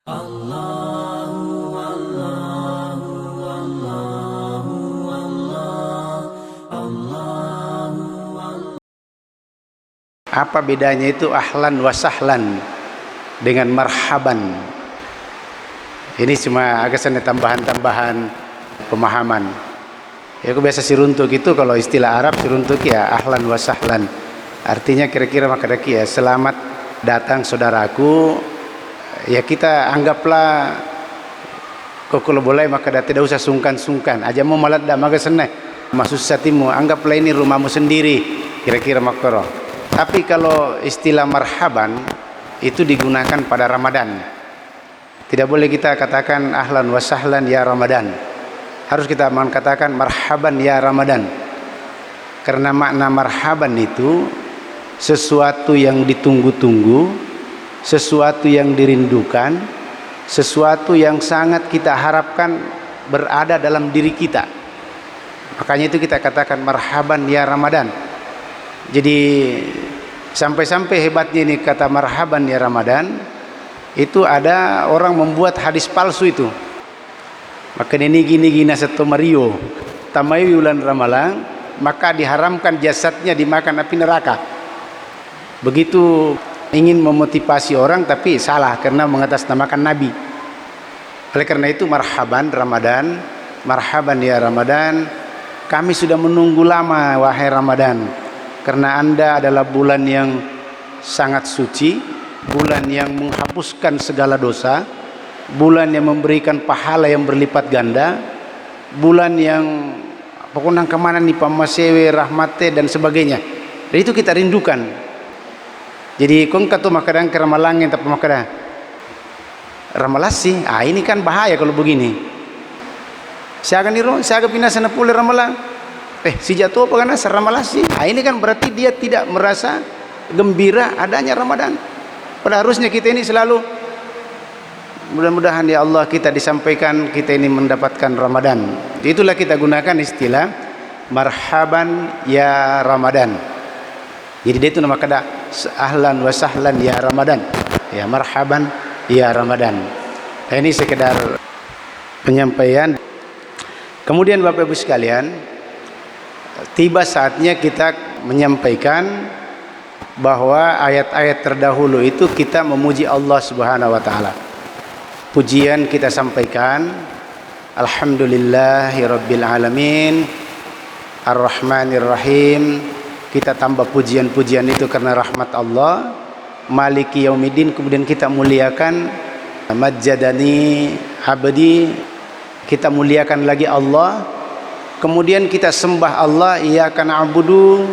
Apa bedanya itu ahlan wa sahlan dengan marhaban? Ini cuma agak sana tambahan-tambahan pemahaman. Ya, aku biasa siruntuk itu kalau istilah Arab siruntuk ya ahlan wa sahlan. Artinya kira-kira makadaki ya selamat datang saudaraku. Ya kita anggaplah kok kalau boleh maka tidak usah sungkan-sungkan. Aja mau malat dah maka seneh. Maksud satimu anggaplah ini rumahmu sendiri. Kira-kira makro. Tapi kalau istilah marhaban itu digunakan pada Ramadan. Tidak boleh kita katakan ahlan wa sahlan ya Ramadan. Harus kita mengatakan marhaban ya Ramadan. Karena makna marhaban itu sesuatu yang ditunggu-tunggu, sesuatu yang dirindukan, sesuatu yang sangat kita harapkan berada dalam diri kita. Makanya itu kita katakan marhaban ya Ramadan. Jadi sampai-sampai hebatnya ini kata marhaban ya Ramadan, itu ada orang membuat hadis palsu itu. Maka ini gini-gini satu Mario tamai bulan Ramalan, maka diharamkan jasadnya dimakan api neraka. Begitu ingin memotivasi orang tapi salah karena mengatasnamakan Nabi. Oleh karena itu marhaban Ramadan, marhaban ya Ramadan. Kami sudah menunggu lama wahai Ramadan. Karena Anda adalah bulan yang sangat suci, bulan yang menghapuskan segala dosa, bulan yang memberikan pahala yang berlipat ganda, bulan yang pokoknya kemana nih pamasewe, rahmate dan sebagainya. Dan itu kita rindukan. Jadi kong katu makadang ke Ramalangin tapi makadang Ramalasi, ini kan bahaya kalau begini. Saya akan pindah sana pulih Ramalang. Si jatuh apa karena Ramalasi? Ini kan berarti dia tidak merasa gembira adanya Ramadan. Pada harusnya kita ini selalu mudah-mudahan ya Allah kita disampaikan kita ini mendapatkan Ramadan. Itulah kita gunakan istilah marhaban ya Ramadan. Jadi dia itu nama kata ahlan wa sahlan ya Ramadan. Ya marhaban ya Ramadan. Nah, ini sekedar penyampaian. Kemudian Bapak Ibu sekalian, tiba saatnya kita menyampaikan bahwa ayat-ayat terdahulu itu kita memuji Allah Subhanahu wa taala. Pujian kita sampaikan alhamdulillahirabbil alamin arrahmanir rahim. Kita tambah pujian-pujian itu karena rahmat Allah. Maliki yaumiddin, kemudian kita muliakan majjadani abdi, kita muliakan lagi Allah. Kemudian kita sembah Allah, iyyaka na'budu,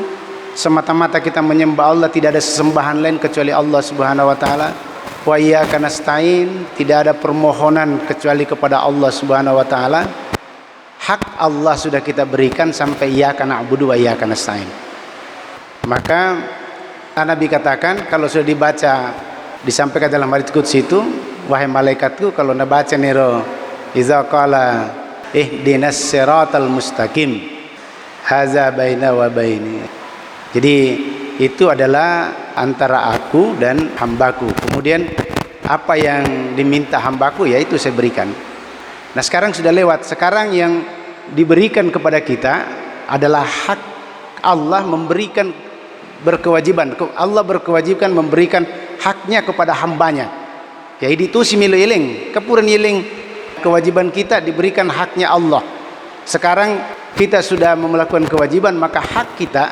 semata-mata kita menyembah Allah, tidak ada sesembahan lain kecuali Allah Subhanahu wa taala. Wa iyyaka nasta'in, tidak ada permohonan kecuali kepada Allah Subhanahu wa taala. Hak Allah sudah kita berikan sampai iyyaka na'budu wa iyyaka nasta'in. Maka Nabi katakan kalau sudah dibaca disampaikan dalam hadits qudsi itu, wahai malaikatku kalau anda baca niro iza qala ihdinas siratal mustaqim haza baina wa baini. Jadi itu adalah antara aku dan hambaku. Kemudian apa yang diminta hambaku ya itu saya berikan. Nah sekarang sudah lewat. Sekarang yang diberikan kepada kita adalah hak Allah memberikan berkewajiban. Allah berkewajiban memberikan haknya kepada hambanya. Ya itu si milu iling kepuran iling kewajiban kita diberikan haknya Allah. Sekarang kita sudah melakukan kewajiban, maka hak kita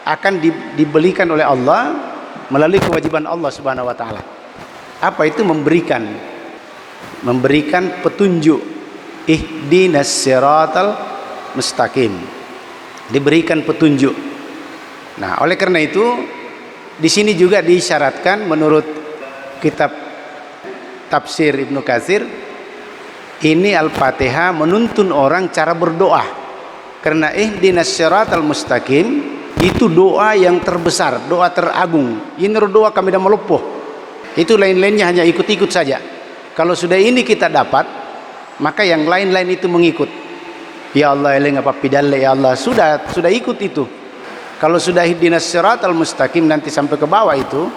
akan dibelikan oleh Allah melalui kewajiban Allah Subhanahu wa taala. Apa itu? Memberikan petunjuk. Ihdinas siratal mustaqim. Diberikan petunjuk. Nah, oleh karena itu di sini juga disyaratkan menurut kitab tafsir Ibnu Katsir, ini Al-Fatihah menuntun orang cara berdoa. Karena ihdinas siratal mustaqim itu doa yang terbesar, doa teragung. Ini doa kami dah melupuh. Itu lain-lainnya hanya ikut-ikut saja. Kalau sudah ini kita dapat, maka yang lain-lain itu mengikut. Ya Allah eling apa pidalle ya Allah, sudah ikut itu. Kalau sudah ihdinas siratal mustaqim nanti sampai ke bawah itu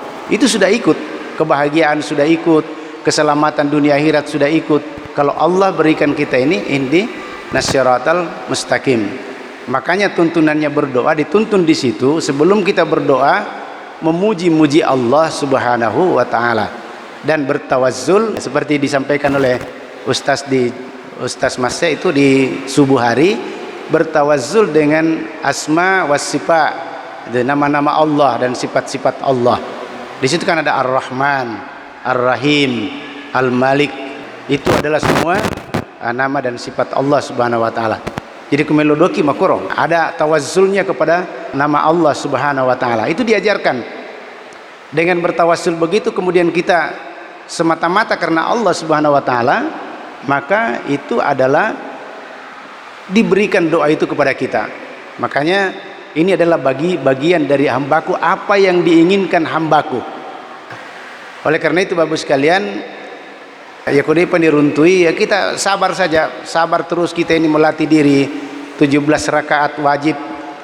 sudah ikut. Kebahagiaan sudah ikut, keselamatan dunia akhirat sudah ikut. Kalau Allah berikan kita ini nasyaratal mustaqim. Makanya tuntunannya berdoa dituntun di situ sebelum kita berdoa memuji-muji Allah Subhanahu wa taala dan bertawazzul seperti disampaikan oleh Ustaz Masya itu di subuh hari, bertawazzul dengan asma was sifat, nama-nama Allah dan sifat-sifat Allah. Di situ kan ada Ar-Rahman, Ar-Rahim, Al-Malik. Itu adalah semua nama dan sifat Allah Subhanahu wa taala. Jadi kumelodoki makuro ada tawazzulnya kepada nama Allah Subhanahu wa taala. Itu diajarkan. Dengan bertawassul begitu kemudian kita semata-mata karena Allah Subhanahu wa taala, maka itu adalah diberikan doa itu kepada kita. Makanya ini adalah bagian dari hambaku, apa yang diinginkan hambaku. Oleh karena itu Bapak sekalian, ya kode peniruntui ya kita sabar saja, sabar terus kita ini melatih diri. 17 rakaat wajib,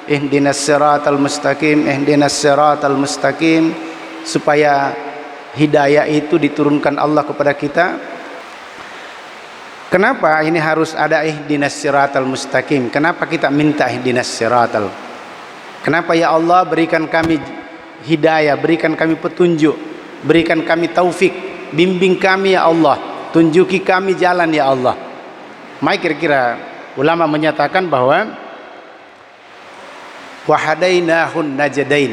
ihdinas siratal mustaqim, ihdinas siratal mustaqim, supaya hidayah itu diturunkan Allah kepada kita. Kenapa ini harus ada ihdinas siratal mustaqim? Kenapa kita minta ihdinas siratal? Kenapa ya Allah berikan kami hidayah, berikan kami petunjuk, berikan kami taufik, bimbing kami ya Allah, tunjuki kami jalan ya Allah. Mai kira-kira ulama menyatakan bahwa wahadainahun najdain.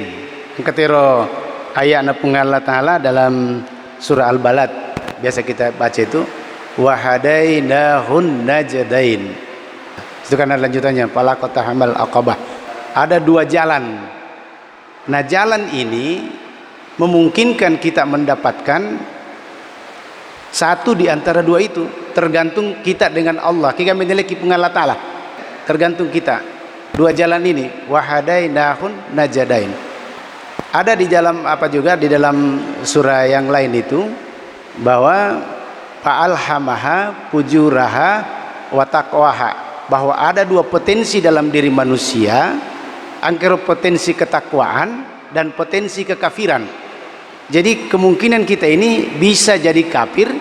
Ketero ayat Allah Ta'ala dalam surah Al-Balad biasa kita baca itu wahadainahun najdain. Itu kan lanjutannya falaqata hamal aqabah. Ada dua jalan. Nah jalan ini memungkinkan kita mendapatkan satu di antara dua itu, tergantung kita dengan Allah. Kita memiliki pengalat Allah, tergantung kita. Dua jalan ini, wahadainahun najdain. Ada di dalam apa juga di dalam surah yang lain itu bahwa fa'alhamaha fujuraha wa taqwaha, bahwa ada dua potensi dalam diri manusia, angkara potensi ketakwaan dan potensi kekafiran. Jadi kemungkinan kita ini bisa jadi kafir,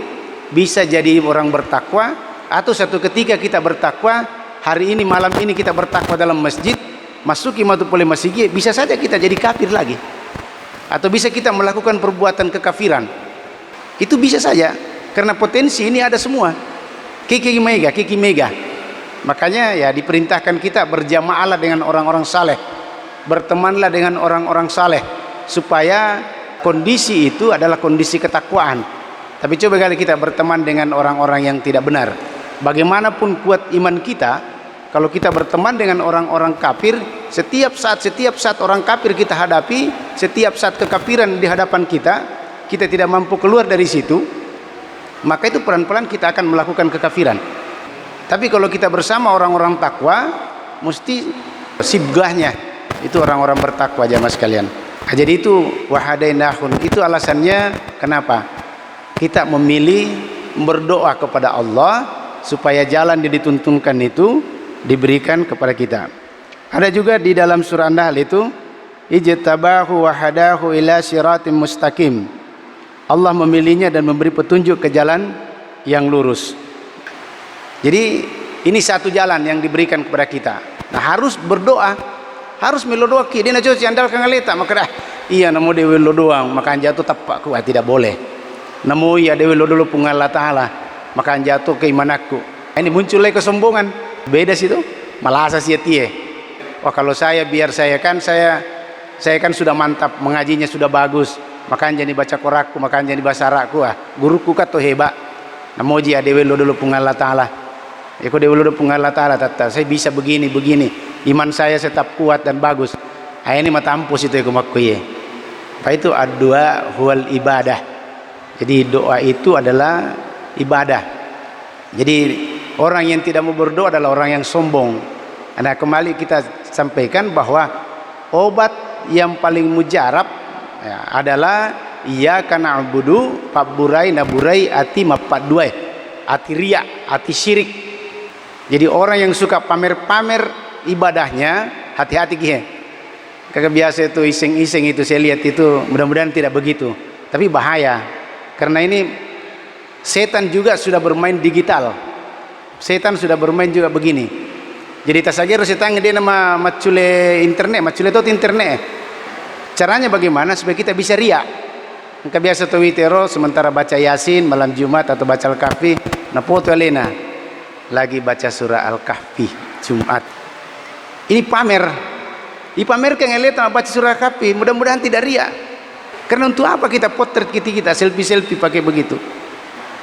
bisa jadi orang bertakwa, atau satu ketika kita bertakwa, hari ini malam ini kita bertakwa dalam masjid, masuki matu pole masjid, bisa saja kita jadi kafir lagi. Atau bisa kita melakukan perbuatan kekafiran. Itu bisa saja, karena potensi ini ada semua. Kiki mega. Makanya ya diperintahkan kita berjamaahlah dengan orang-orang saleh, bertemanlah dengan orang-orang saleh, supaya kondisi itu adalah kondisi ketakwaan. Tapi coba kali kita berteman dengan orang-orang yang tidak benar, bagaimanapun kuat iman kita, kalau kita berteman dengan orang-orang kafir, setiap saat orang kafir kita hadapi, setiap saat kekafiran di hadapan kita tidak mampu keluar dari situ, maka itu pelan-pelan kita akan melakukan kekafiran. Tapi kalau kita bersama orang-orang takwa, mesti sibgahnya itu orang-orang bertakwa jamaah sekalian. Nah, jadi itu wahadainahun, itu alasannya kenapa kita memilih berdoa kepada Allah supaya jalan yang dituntunkan itu diberikan kepada kita. Ada juga di dalam surah An-Nahl itu ijtabahu wahadahu ila siratim mustaqim. Allah memilihnya dan memberi petunjuk ke jalan yang lurus. Jadi ini satu jalan yang diberikan kepada kita. Nah harus berdoa, harus melodoaki. Dia nak andal kang aleta maka dah iya namo dewe lo doang maka jatuh tapak ku tidak boleh. Namo iya dewe lo dulu pungal Allah Taala maka jatuh keimananku. Ini muncul lagi kesombongan. Beda situ. Malasa sia tie. Wah kalau saya biar saya kan sudah mantap, mengajinya sudah bagus. Makanya jadi baca korakku, makanya jadi bahasa Arabku guruku kato hebat. Namo ji dewe lo dulu pungal Allah Taala. Ya kau dewe lo dulu pungal Allah Taala tata. Saya bisa begini. Iman saya tetap kuat dan bagus. Ini matampus itu aku makuye. Apa itu ad-du'a huwal ibadah. Jadi doa itu adalah ibadah. Jadi orang yang tidak mau berdoa adalah orang yang sombong. Nah kembali kita sampaikan bahwa obat yang paling mujarab ya, adalah iyyaka na'budu faburai naburai ati mapaduai ati riya ati syirik. Jadi orang yang suka pamer-pamer ibadahnya, hati-hati kihe. Kagak biasa itu iseng-iseng itu saya lihat itu, mudah-mudahan tidak begitu. Tapi bahaya. Karena ini Setan juga sudah bermain digital. Setan sudah bermain juga begini. Jadi tasagir setan dia nama macule internet, macule itu internet. Caranya bagaimana supaya kita bisa riak? Engkau biasa Twittero sementara baca Yasin malam Jumat atau baca Al-Kahfi, na foto Elena lagi baca surah Al-Kahfi Jumat. Ini pamer. Dipamerkan Elena baca surah Al-Kahfi, mudah-mudahan tidak riak. Karena untuk apa kita potret kita selfie pakai begitu?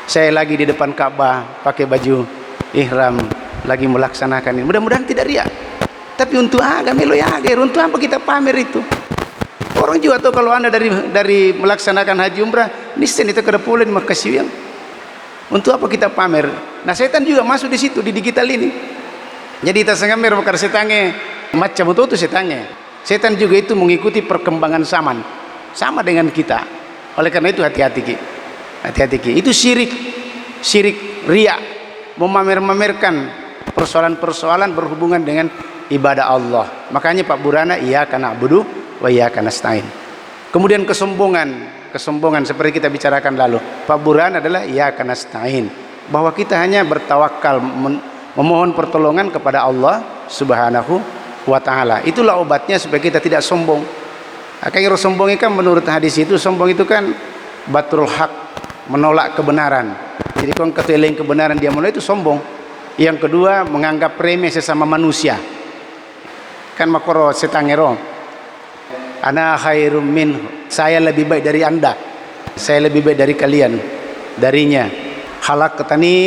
Saya lagi di depan Ka'bah pakai baju ihram lagi melaksanakan ini. Mudah-mudahan tidak riak. Tapi untuk agama untuk apa kita pamer itu? Orang juga tahu kalau Anda dari melaksanakan haji umrah, niscaya itu kada pulen makasih yang. Untuk apa kita pamer? Nah, setan juga masuk di situ di digital ini. Jadi kita sengamer bakar setange macam itu setange. Setan juga itu mengikuti perkembangan zaman. Sama dengan kita. Oleh karena itu hati-hati Ki. Hati-hati Ki. Itu syirik riya, memamer-mamerkan persoalan-persoalan berhubungan dengan ibadah Allah. Makanya Pak Burana iyyaka na'budu wa iyyaka nasta'in. Kemudian kesombongan seperti kita bicarakan lalu. Pak Burhan adalah iyyaka nasta'in, bahwa kita hanya bertawakal memohon pertolongan kepada Allah Subhanahu wa taala. Itulah obatnya supaya kita tidak sombong. Akhirnya sombong kan menurut hadis itu, sombong itu kan batrul haq, menolak kebenaran. Jadi kalau keteling kebenaran dia mulai itu sombong. Yang kedua menganggap remeh sesama manusia. Kan makoro setangero. Ana khairum min, saya lebih baik dari Anda. Saya lebih baik dari kalian. Darinya. Khalaqtani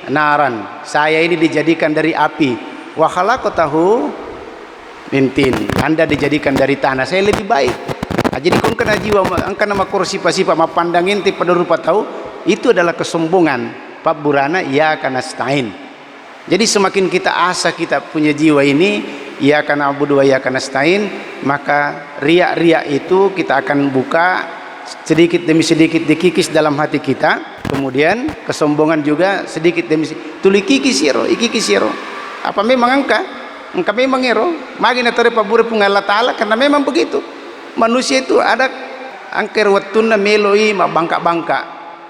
naran. Saya ini dijadikan dari api. Wa khalaqtahu min tin. Anda dijadikan dari tanah. Saya lebih baik. Jadi kau kena jiwa angka nama kursi pasipa mapandangin ti pada rupa tahu itu adalah kesombongan. Pak Burana iyyaka nasta'in. Jadi semakin kita asa kita punya jiwa ini iyyaka na'budu wa iyyaka nasta'in, maka riya-riya itu kita akan buka sedikit demi sedikit dikikis dalam hati kita. Kemudian kesombongan juga sedikit demi sedikit tuli kikisiro ikikisiro. Apa memang engkau memang ero magi na tare pabure pung Allah taala, karena memang begitu. Manusia itu ada angker wattuna meloi ma bangka-bangka,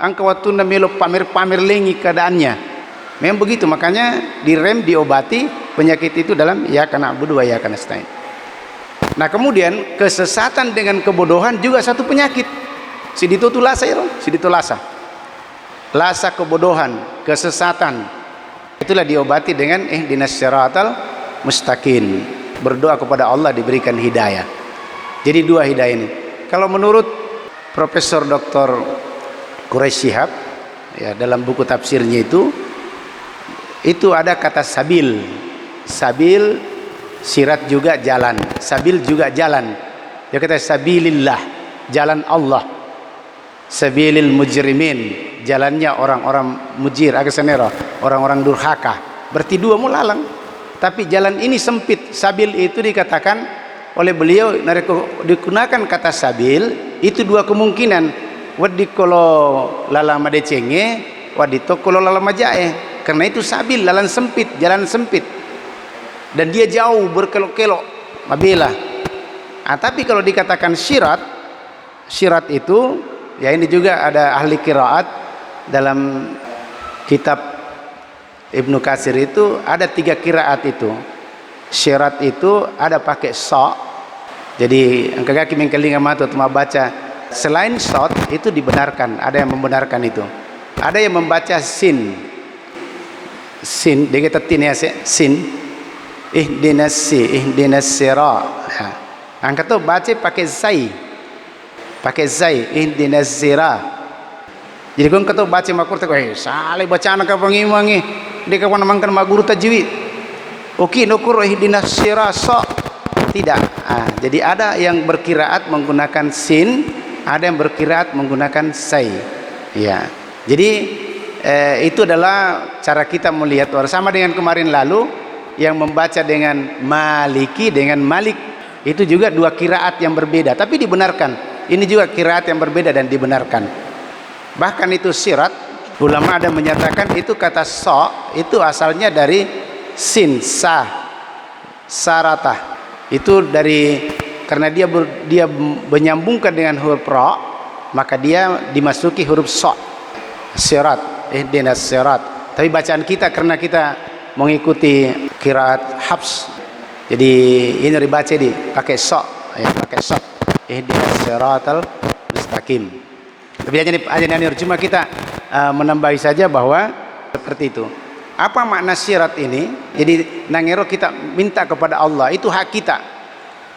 angka wattuna melo pamer-pamer lengi keadaannya. Memang begitu, makanya direm, diobati penyakit itu dalam iyyaka na'budu wa iyyaka nasta'in. Nah, kemudian kesesatan dengan kebodohan juga satu penyakit. Sidito tu lasa ya, sidito lasa. Lasa kebodohan, kesesatan. Itulah diobati dengan ihdinas siratal mustaqim. Berdoa kepada Allah diberikan hidayah. Jadi dua hidayah ini. Kalau menurut Profesor Dr. Quraisy Shihab ya, dalam buku tafsirnya itu ada kata sabil. Sabil sirat juga jalan, sabil juga jalan. Dia kata sabilillah, jalan Allah. Sabilil mujrimin, jalannya orang-orang mujir, agasanero, orang-orang durhaka. Berarti dua mulalang. Tapi jalan ini sempit. Sabil itu dikatakan oleh beliau digunakan kata sabil itu dua kemungkinan. Wadikolo lala madecenge, waditokolo lala majae. Karena itu sabil, jalan sempit, dan dia jauh berkelok-kelok mabila. Tapi kalau dikatakan syirat itu ya, ini juga ada ahli qiraat dalam kitab Ibnu Katsir itu ada 3 qiraat itu. Syirat itu ada pakai so. Jadi angka kaki mengkelinga mata cuma baca selain shot itu dibenarkan, ada yang membenarkan itu. Ada yang membaca sin, dia kata tin ya sin, ihdinas sira. Angkat tu baca pakai zai, ihdinas sira. Jadi kau kata baca makur tak, salih bacaan kau pangimangi, dia kau namangkan maguru tajwid. Okey, nukur ihdinas sira so. Tidak. Jadi ada yang berkiraat menggunakan sin, ada yang berkiraat menggunakan sai. Ya. Jadi itu adalah cara kita melihat. Sama dengan kemarin lalu yang membaca dengan maliki dengan malik, itu juga 2 qiraat yang berbeda tapi dibenarkan. Ini juga qiraat yang berbeda dan dibenarkan. Bahkan itu sirat, ulama ada menyatakan itu kata so itu asalnya dari sin saratah. Itu dari karena dia menyambungkan dengan huruf ra, maka dia dimasuki huruf so. sirat, ihdinas sirat. Tapi bacaan kita karena kita mengikuti qiraat Hafs, jadi ini dibaca pakai sok, ya pakai sok, ihdinas siratal mustaqim. Tapi hanya cuma kita menambahi saja bahwa seperti itu. Apa makna sirat ini? Jadi nangero kita minta kepada Allah, itu hak kita.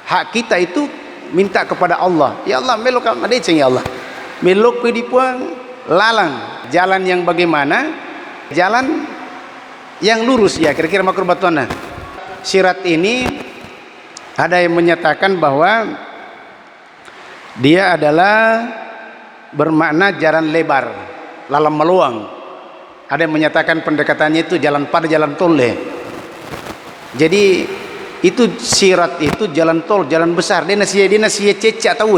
Hak kita itu minta kepada Allah. Ya Allah, melok madeceng ya Allah. Melok di puang lalang jalan yang bagaimana? Jalan yang lurus ya, kira-kira makruh batona. Sirat ini ada yang menyatakan bahwa dia adalah bermakna jalan lebar, lalang meluang. Ada yang menyatakan pendekatannya itu jalan pada jalan tol deh. Jadi itu sirat itu jalan tol, jalan besar. Dia nasi cecak tahu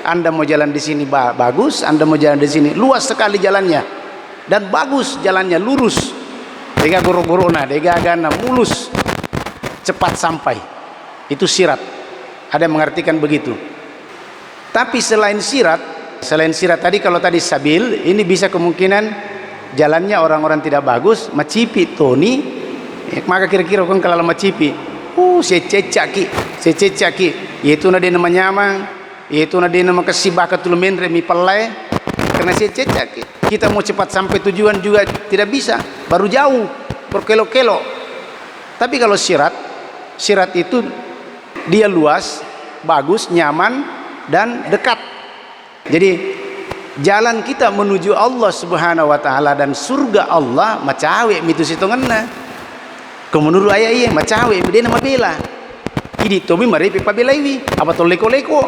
Anda mau jalan di sini bagus, Anda mau jalan di sini luas sekali jalannya dan bagus jalannya, lurus. Dega guru-guruna, dega agana mulus, cepat sampai. Itu sirat. Ada yang mengartikan begitu. Tapi selain sirat tadi, kalau tadi sabil, ini bisa kemungkinan jalannya orang-orang tidak bagus, macipi toni, maka kira-kira kan kalau macipi, sececaki, yaitu nade nama nyamang, yaitu nade nama kesibaka tulumen remi pelai, karena sececaki. Kita mau cepat sampai tujuan juga tidak bisa, baru jauh, berkelo-kelo. Tapi kalau sirat itu dia luas, bagus, nyaman, dan dekat. Jadi jalan kita menuju Allah Subhanahu wa taala dan surga Allah macawe mitu sitonganna. Kemenuru aya ieu macawe dia nama bela. Idi tomi mari pabela iwi apa tol leko-leko.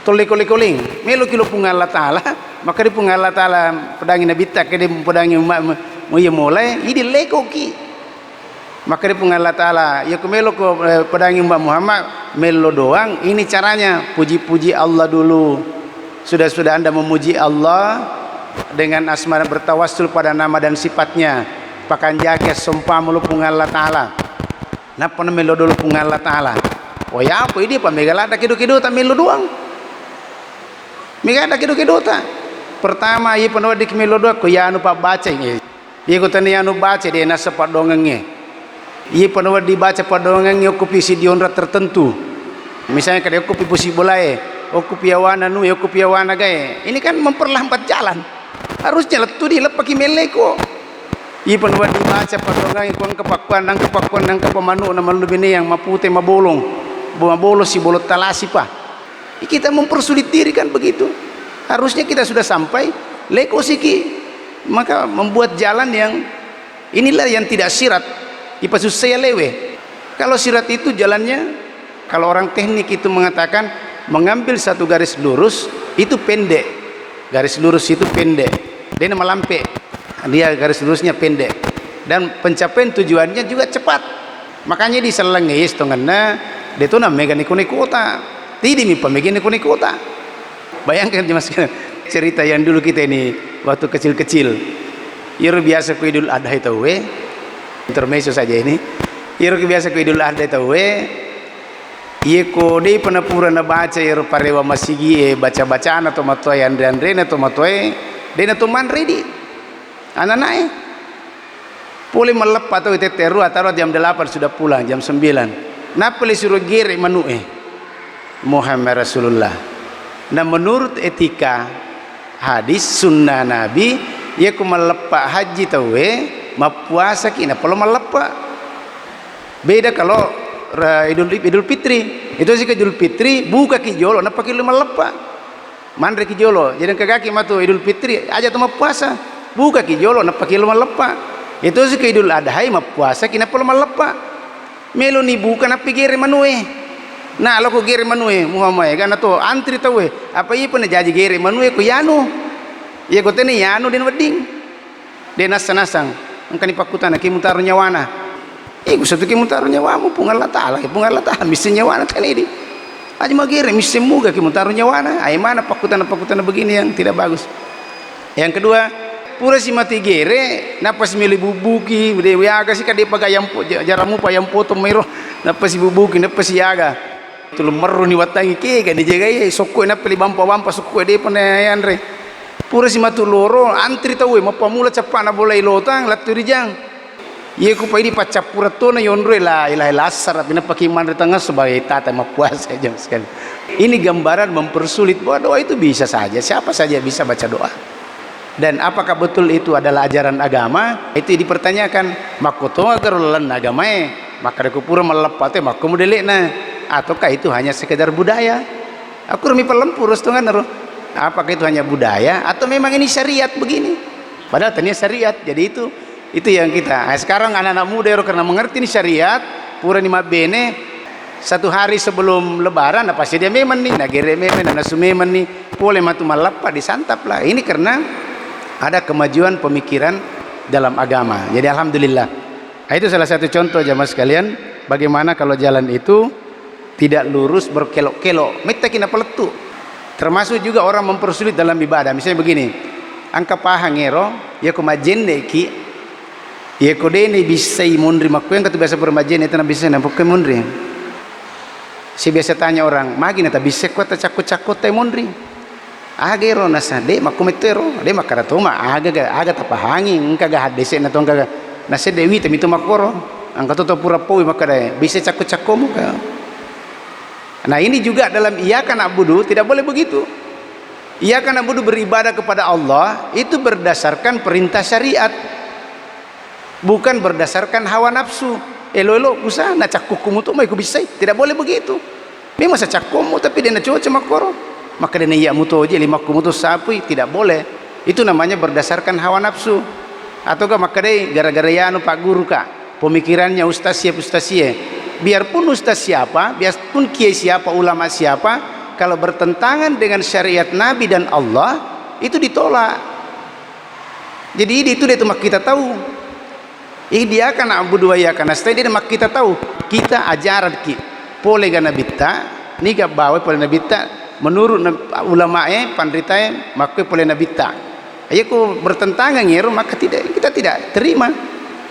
Tol leko-lekoling. Melo kilo pungal Allah taala, maka di pungal Allah taala pedangi nabi tak ke pedangi mo ye mulai idi leko ki. Maka di pungal Allah taala ya kemelo ko pedangi Mbak Muhammad melo doang. Ini caranya, puji-puji Allah dulu. Sudah Anda memuji Allah dengan asma dan bertawassul pada nama dan sifatnya, pakan jaket sumpah mulu pungal Allah taala. Napa melo dulu pungal Allah taala. Oh ya apa ini pamegalada kido-kido tak melo doang. Megada kido-kido ta. Pertama ieu panawa dik melo doang ko ya anu pa baca ini. Ieu ko tani anu baca dia nasa padongenge. Ieu panawa dibaca padongenge okupi sidionra tertentu. Misalnya kada okupi pusi bolae, okupi awana nu, okupi awana gae. Ini kan memperlambat jalan. Harusnya letu di lepaki meleko. Ieu panawa dibaca padongenge kon kepakuan nang kepamanu na malubine yang mapute mabolong. Mabolos si bolot talasi pa. Kita mempersulit diri kan begitu. Harusnya kita sudah sampai leko siki, maka membuat jalan yang inilah yang tidak sirat. Ipasus saya lewe. Kalau sirat itu jalannya, kalau orang teknik itu mengatakan mengambil satu garis lurus itu pendek. Garis lurus itu pendek. Dia nama lampe. Dia garis lurusnya pendek. Dan pencapaian tujuannya juga cepat. Makanya di selengis tongana dia tuh namanya nikuni kota. Tidak mi pemegin nikuni kota. Bayangkan mas cerita yang dulu kita ini waktu kecil-kecil. Ir biasa ku Idul Adha itu intermezzo saja ini. Ir biasa ku Idul Adha itu Iya ko dei panapura na baca ir parewa masigi baca-bacaan atau matoy andre atau matoy dena to man ready. Ananae boleh melepas atau teteru atau jam 8 sudah pulang jam 9. Napoli suruh gere manue Muhammad Rasulullah. Nah menurut etika hadis sunnah Nabi ya ku melepak haji tawe mapuasa kina perlu melepak. Beda kalau Idul Fitri. Itu sih Idul Fitri buka kijolo napa ki melepak. Mandre kijolo jadi kagaki matu Idul Fitri aja tuh mapuasa buka kijolo napa ki melepak. Itu sih Idul Adha mapuasa kina perlu melepak. Melo ni buka napa gere manue. Nah lo ko gere manue Muhammad kan to antri tawe apa iya pun jaji gere manue ko yanu iya ko tene yanu den wedding den nasang angkani pakutana ki mutaru nyawana iku satu ki mutaru nyawamu pungal Allah taala misi nyawana kan ini aja mau gere misi muga ki mutaru nyawana ai mana pakutana begini yang tidak bagus. Yang kedua pura si mati gere napas milih bubuki dewe aga sih kade pagayam jaramu payam poto mero napas si bubuki napas si aga tu meru ni watangi ke kan dijaga ye sokko na peli bampa sokko de panayan re Pura si matu loro antri tahu mapamula cepat na boleh lotang laturi jang. Iya ku pai di pacap pura to na yondre la ilaha lasar pina pakiman di tengah sebagai tata mapuasa jam sekali. Ini gambaran mempersulit bahwa doa itu bisa saja, siapa saja bisa baca doa. Dan apakah betul itu adalah ajaran agama? Itu dipertanyakan. Makoto agar lan agama maka aku pura melepate maka modelena ataukah itu hanya sekedar budaya? Aku remi pelempur setengah naro. Apakah itu hanya budaya atau memang ini syariat begini? Padahal ternyata syariat. Jadi itu yang kita. Nah, sekarang anak-anak muda karena mengerti ini syariat, pura ni mabene satu hari sebelum lebaran apa sih dia memang nih nagere memang nasu memang nih boleh matu malapa disantap lah. Ini karena ada kemajuan pemikiran dalam agama. Jadi alhamdulillah. Nah, itu salah satu contoh jamaah sekalian bagaimana kalau jalan itu tidak lurus berkelok-kelok. Meta kina peletu. Termasuk juga orang mempersulit dalam ibadah. Misalnya begini, angka pahangero, ya ko majende ki, ya ko dene bisa mundri makku yang kata biasa bermajende itu bisa nampak mundri. Si biasa tanya orang, magi nata bisa kota cakut-cakut teh mundri. Agero nasa de makku metero, de makara toma aga tapahangi, engka ga hadese na tongga nasa dewi temi to makoro, angka to pura poi makara bisa cakut-cakomu ka. Nah ini juga dalam iyyaka na'budu tidak boleh begitu. Iyyaka na'budu beribadah kepada Allah itu berdasarkan perintah syariat, bukan berdasarkan hawa nafsu. Elo usah na cakukumu tu mai ku bisa. Tidak boleh begitu. Memang sa cakumu tapi dia na coba makoro. Maka dia iya muto aja lima kumu tu sapui tidak boleh. Itu namanya berdasarkan hawa nafsu. Ataukah maka dia gara-gara ya anu pak guru kak pemikirannya ustaz siapa biarpun ustaz siapa, biarpun kiai siapa, ulama siapa, kalau bertentangan dengan syariat Nabi dan Allah itu ditolak. Jadi itu dia mak kita tahu. Dia akan abudu wa iyyaka nasta'in, dia mak kita tahu. Kita ajaran ki pole gana bitta, ni ga bawa pole na bitta menurut ulama pandritae makku pole na bitta. Ayo bertentangan ngero maka kita tidak terima,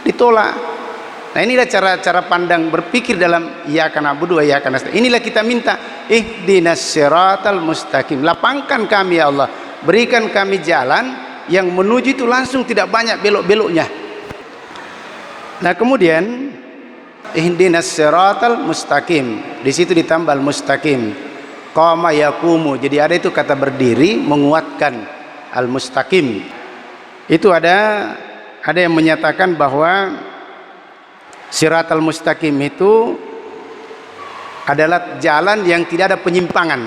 ditolak. Nah inilah cara pandang berpikir dalam iyyaka na'budu wa iyyaka nasta'in. Inilah kita minta ihdinas siratal mustaqim. Lapangkan kami ya Allah, berikan kami jalan yang menuju itu langsung tidak banyak belok-beloknya. Nah kemudian ihdinas siratal mustaqim, di situ ditambah mustaqim, qama yaqumu, jadi ada itu kata berdiri menguatkan al mustaqim. Itu ada yang menyatakan bahwa Siratal mustaqim itu adalah jalan yang tidak ada penyimpangan.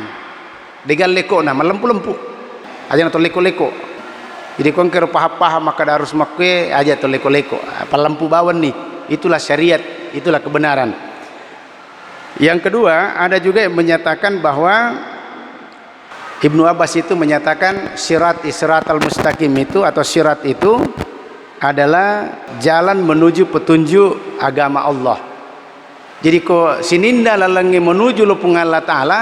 Degal leko na melempu-lempu. Aja to leko-leko. Jadi kon kero paham maka harus makwe aja to leko-leko. Pelempu bawan nih. Itulah syariat, itulah kebenaran. Yang kedua, ada juga yang menyatakan bahwa Ibnu Abbas itu menyatakan siratal mustaqim itu atau sirat itu adalah jalan menuju petunjuk agama Allah. Jadi kok sininda lalangi menuju lupung Allah Ta'ala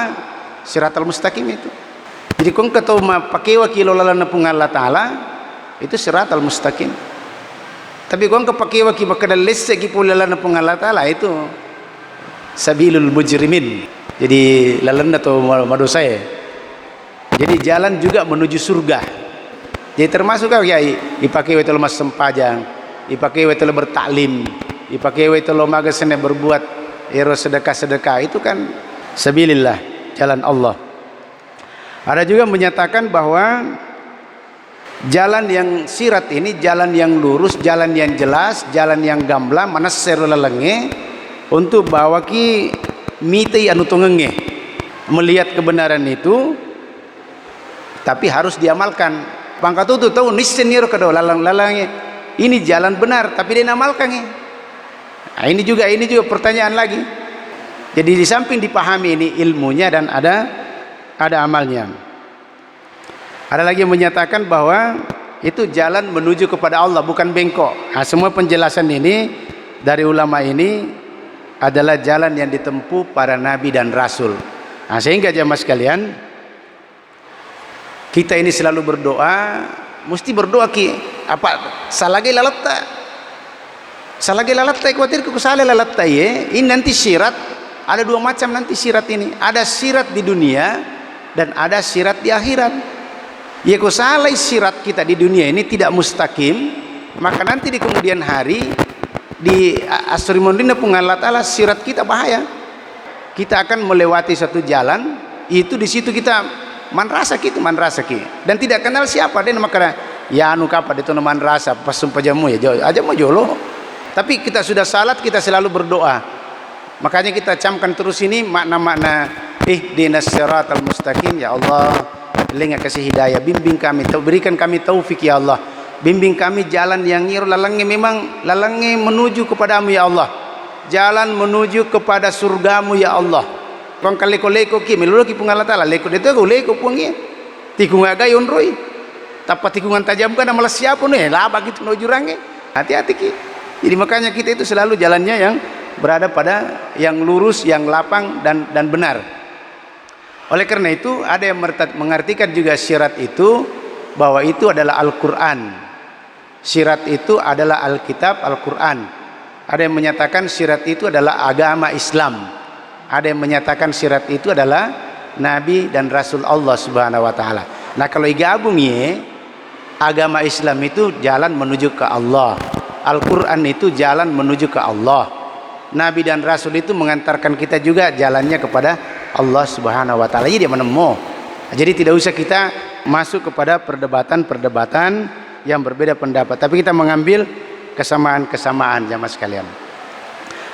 siratal mustaqim itu. Jadi kok ketau pakai wakil lalan lupung Allah Ta'ala itu siratal mustaqim. Tapi kok pakai wakil bakal lesse ki lalan lupung Allah Ta'ala itu sabilul mujrimin. Jadi lalan atau madosa ya. Jadi jalan juga menuju surga. Jadi termasuk kau ya dipakai wetel mas sempajang, dipakai wetel bertaklim, dipakai wetel magasene berbuat ero sedekah itu kan sabilillah, jalan Allah. Ada juga menyatakan bahwa jalan yang sirat ini jalan yang lurus, jalan yang jelas, jalan yang gamblang, manasser lelenge untuk bawa ki miti anu tungenge melihat kebenaran itu, tapi harus diamalkan. Pangkat itu tahu nisenir kado lalang-lalangnya ini jalan benar tapi dia namalkannya. Nah, ini juga pertanyaan lagi. Jadi di samping dipahami ini ilmunya dan ada amalnya. Ada lagi yang menyatakan bahwa itu jalan menuju kepada Allah bukan bengkok. Nah, semua penjelasan ini dari ulama ini adalah jalan yang ditempuh para nabi dan rasul. Nah, sehingga jamaah sekalian kita ini selalu berdoa, mesti berdoa ki apa salagi lalatta khawatir ku salah lalatta ye. Ini nanti syirat ada dua macam nanti syirat ini, ada syirat di dunia dan ada syirat di akhirat. Ya kau salah sirat kita di dunia ini tidak mustaqim, maka nanti di kemudian hari di asri mondina pun Allah Ta'ala sirat kita bahaya. Kita akan melewati satu jalan, itu di situ kita manrasa dan tidak kenal siapa dia, maka ya anu kapa itu man rasa pas sumpah jamu ya aja mau jolo. Tapi kita sudah salat, kita selalu berdoa. Makanya kita camkan terus ini makna-makna ihdinas siratal mustaqim. Ya Allah, berikan kasih hidayah, bimbing kami, berikan kami taufik ya Allah, bimbing kami jalan yang ngiru lalangnya, memang lalangnya menuju kepadamu ya Allah, jalan menuju kepada surgamu ya Allah. Kong kali ko leko ki melulu ki pungal Allah Ta'ala leko itu ko leko pungi tikung agayon roy tapat tikungan tajam kan malah siapa nih lah begitu no jurangnya. Hati-hati ki. Jadi makanya kita itu selalu jalannya yang berada pada yang lurus, yang lapang dan benar. Oleh karena itu ada yang mengartikan juga syirat itu bahwa itu adalah Al-Quran. Syirat itu adalah Alkitab, Al-Quran. Ada yang menyatakan syirat itu adalah agama Islam. Ada yang menyatakan syirat itu adalah Nabi dan Rasul Allah Subhanahu Wa Taala. Nah kalau digabung ya, agama Islam itu jalan menuju ke Allah, Al-Quran itu jalan menuju ke Allah, Nabi dan Rasul itu mengantarkan kita juga jalannya kepada Allah Subhanahu Wa Taala. Jadi dia menemu. Jadi tidak usah kita masuk kepada perdebatan-perdebatan yang berbeda pendapat, tapi kita mengambil kesamaan-kesamaan jamaah sekalian.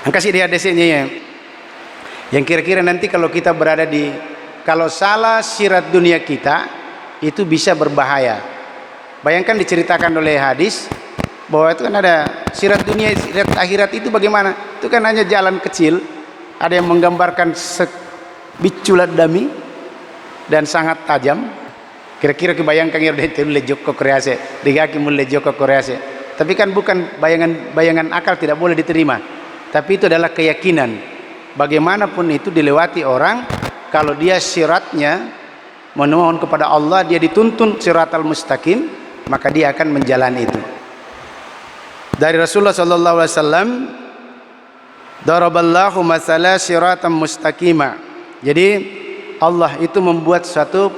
Kasih dia desenya ya, yang kira-kira nanti kalau kita berada di, kalau salah sirat dunia kita itu bisa berbahaya. Bayangkan diceritakan oleh hadis bahwa itu kan ada sirat dunia, sirat akhirat itu bagaimana? Itu kan hanya jalan kecil, ada yang menggambarkan biculat dami dan sangat tajam. Kira-kira kebayangkan ya itu lejok ke krease, digaki mulai lejok ke krease. Tapi kan bukan bayangan akal, tidak boleh diterima. Tapi itu adalah keyakinan. Bagaimanapun itu dilewati orang, kalau dia siratnya memohon kepada Allah, dia dituntun siratal mustaqim, maka dia akan menjalani itu. Dari Rasulullah sallallahu alaihi wasallam, daraballahu masala siratan mustaqima. Jadi Allah itu membuat suatu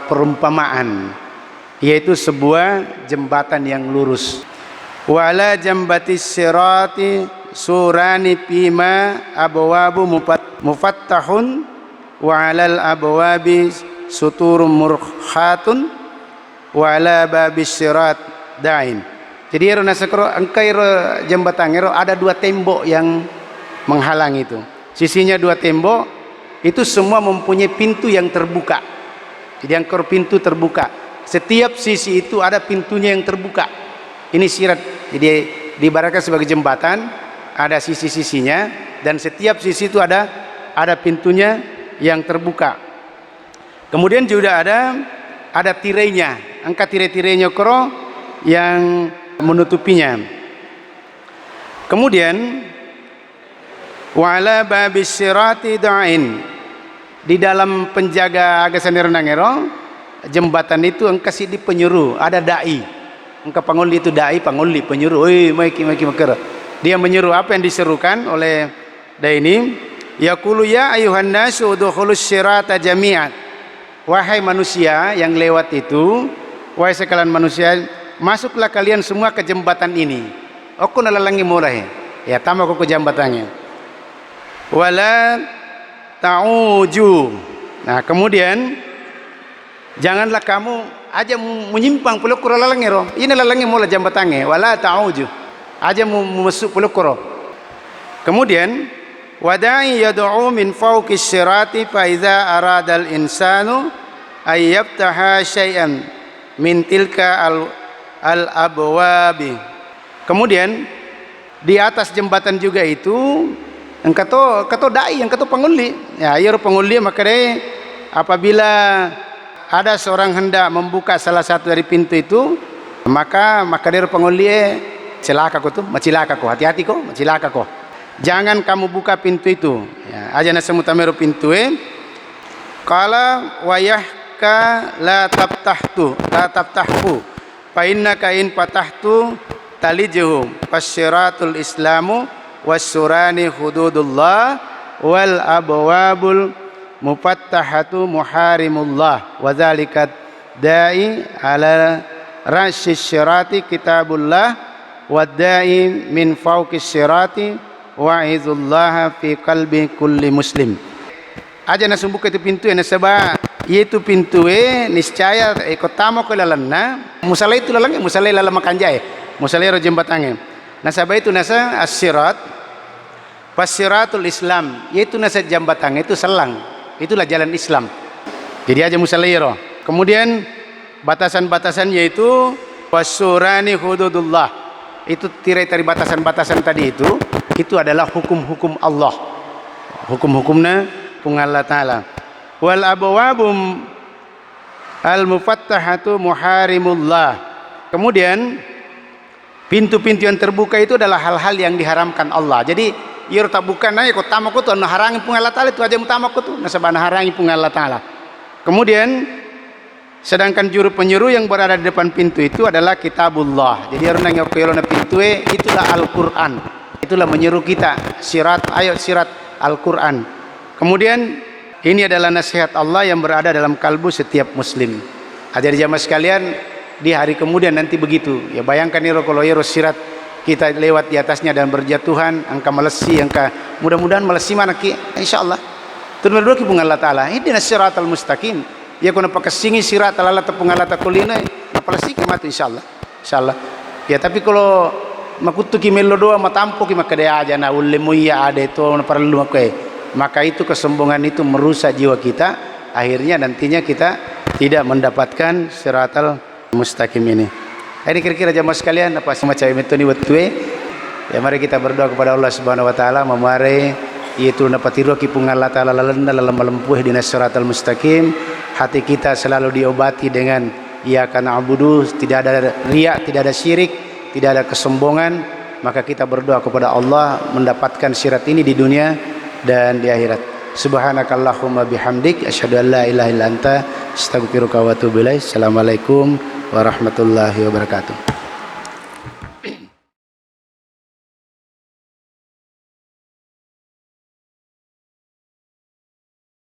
perumpamaan, yaitu sebuah jembatan yang lurus. Wa ala jambatis sirati surani pima abwabu mufattahun wa alal abwabi suturun murkhatun wa ala babis sirat da'in. Jadi ero nasakro angkai jembatan ero ada dua tembok yang menghalang itu. Sisinya dua tembok, itu semua mempunyai pintu yang terbuka. Jadi angkor pintu terbuka. Setiap sisi itu ada pintunya yang terbuka. Ini sirat. Jadi diibaratkan sebagai jembatan, ada sisi-sisinya dan setiap sisi itu ada pintunya yang terbuka. Kemudian juga ada tirainya, angka tirai-tirainya koro yang menutupinya. Kemudian wala babis sirati da'in, di dalam penjaga agasan renangero jembatan itu engka sidi penyuruh, ada dai. Engka panguli itu dai, panguli penyuruh. Oi, maiki makar. Dia menyuruh apa yang diserukan oleh dai ini? Yaqulu ya ayuhan nasu udkhulus sirata jami'an. Wahai manusia yang lewat itu, wahai sekalian manusia, masuklah kalian semua ke jembatan ini. Aku nalalangi mulai. Ya, tambah aku ke jembatannya. Wala ta'uju. Nah, kemudian janganlah kamu aja menyimpang pulau kuro lalangero. Ini lalangnya mulai jembatannya. Wala ta'uju. Aja masuk pulau kuro. Kemudian wada'i yad'u min fawqis sirati fa iza aradal insanu ay yaftaha syai'an min tilka al-abwabi. Kemudian di atas jembatan juga itu engkau dai, engkau penguli. Ya, ia penguli, maka deh apabila ada seorang hendak membuka salah satu dari pintu itu, maka dia penguli celaka kau tuh, macilaka kau, hati-hati kau, macilaka kau. Jangan kamu buka pintu itu. Ya, aja nasa mutameru pintu Qala wayahka la tabtahhu fa innaka in patahtu talijhu fasyiratul islamu wasurani hududullah wal abwabul mufattahatu muharimullah wa dzalika da'i ala ra'sis syirati kitabullah wa da'i min fawqis syirati wa'izullaha fi qalbi kulli muslim. Aja na sumbuka itu pintu na saba yaitu pintu niscaya kotamo ko lalanna musalay itu lalang musalay lalamakanjay musalay ro jembatange nasaba itu nasa as-sirat pasiratul Islam yaitu nasa jembatang itu selang itulah jalan Islam. Jadi aja musalay ro. Kemudian batasan-batasan yaitu wasurani hududullah, itu tirai dari batasan-batasan tadi itu adalah hukum-hukum Allah, hukum-hukumnya pun Allah Ta'ala. Wal abwabum al mufattahatu muharimullah. Kemudian pintu-pintu yang terbuka itu adalah hal-hal yang diharamkan Allah. Jadi yer tak bukan aja kok tamak tu harangi pun Allah Ta'ala, itu aja mutamak tu nasabana harangi pun Allah Ta'ala. Kemudian sedangkan juru penyuruh yang berada di depan pintu itu adalah kitabullah. Jadi orang yang kelona pintu itulah Al-Qur'an. Itulah menyuruh kita sirat ayat sirat Al-Qur'an. Kemudian ini adalah nasihat Allah yang berada dalam kalbu setiap muslim. Jadi jamaah sekalian, di hari kemudian nanti begitu. Ya bayangkan nih kalau sirat kita lewat di atasnya dan berjatuhan, angka melesi, angka mudah-mudahan melesi mana ki? Insyaallah. Turun dulu ki Allah Ta'ala. Ihdinas siratal mustaqim. Ya kuna pakasingi sirat ala tepung ala takulina apalagi kemat insyaallah. Insyaallah. Ya tapi kalau makutu ki melo doa matampo ki makadaya aja na ulemu ya ada itu perlu maka itu kesombongan itu merusak jiwa kita, akhirnya nantinya kita tidak mendapatkan siratal mustaqim ini. Ini kira-kira jamaah sekalian apa semacam itu ni wetue. Ya mari kita berdoa kepada Allah Subhanahu wa taala memare yaitu dapat tiru ki pun Allah Ta'ala lalanda dalam melempuh di siratal mustaqim. Hati kita selalu diobati dengan iyyaka na'budu, tidak ada riya, tidak ada syirik, tidak ada kesombongan. Maka kita berdoa kepada Allah mendapatkan sirat ini di dunia dan di akhirat. Subhanakallahumma bihamdik asyhadu an la ilaha illa anta astaghfiruka wa atubu ilaik. Assalamualaikum warahmatullahi wabarakatuh.